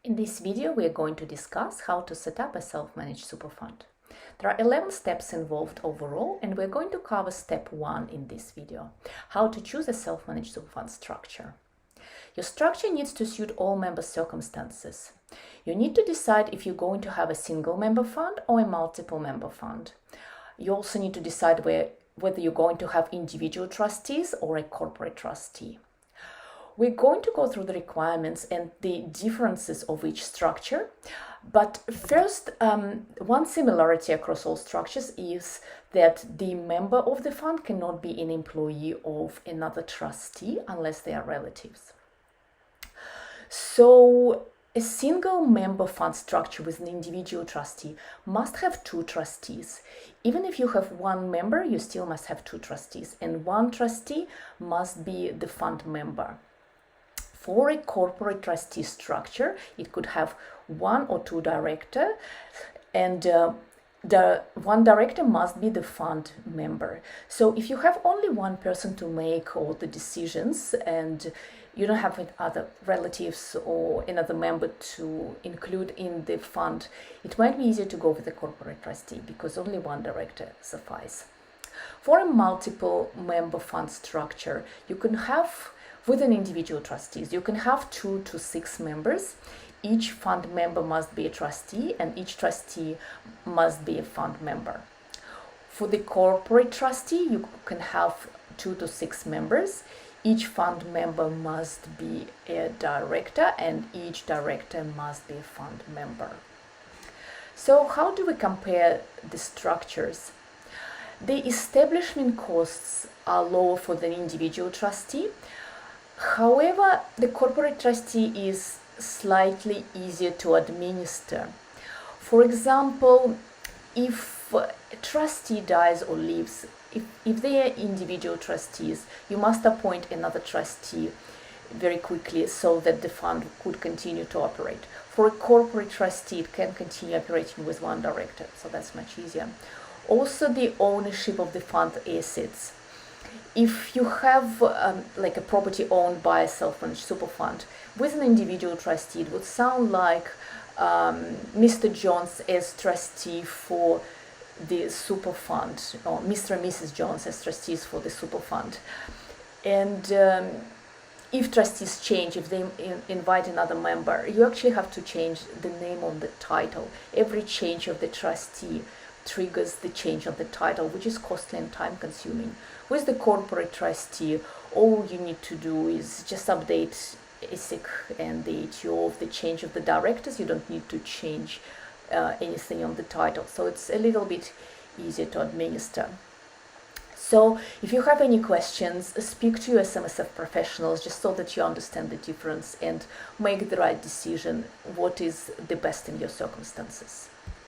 In this video, we are going to discuss how to set up a self-managed super fund. There are 11 steps involved overall, and we're going to cover step 1 in this video, how to choose a self-managed super fund structure. Your structure needs to suit all member circumstances. You need to decide if you're going to have a single member fund or a multiple member fund. You also need to decide whether you're going to have individual trustees or a corporate trustee. We're going to go through the requirements and the differences of each structure, but first, one similarity across all structures is that the member of the fund cannot be an employee of another trustee unless they are relatives. So, a single member fund structure with an individual trustee must have 2 trustees. Even if you have 1 member, you still must have 2 trustees, and 1 trustee must be the fund member. For a corporate trustee structure, it could have 1 or 2 directors, and the one director must be the fund member. So if you have only one person to make all the decisions and you don't have other relatives or another member to include in the fund, it might be easier to go with a corporate trustee because only one director suffices. For a multiple member fund structure, you can have with an individual trustees, you can have 2 to 6 members. Each fund member must be a trustee and each trustee must be a fund member. For the corporate trustee, you can have 2 to 6 members. Each fund member must be a director and each director must be a fund member. So how do we compare the structures? The establishment costs are lower for the individual trustee. However, the corporate trustee is slightly easier to administer. For example, if a trustee dies or leaves, if they are individual trustees, you must appoint another trustee very quickly so that the fund could continue to operate. For a corporate trustee, it can continue operating with 1 director, so that's much easier. Also, the ownership of the fund assets. If you have like a property owned by a self-managed super fund with an individual trustee, it would sound like Mr. Jones as trustee for the super fund, or Mr. and Mrs. Jones as trustees for the super fund. And if trustees change, if they invite another member, you actually have to change the name on the title. Every change of the trustee triggers the change of the title, which is costly and time consuming. With the corporate trustee, all you need to do is just update ISIC and the ATO of the change of the directors. You don't need to change anything on the title, so it's a little bit easier to administer. So if you have any questions, speak to your SMSF professionals just so that you understand the difference and make the right decision, what is the best in your circumstances.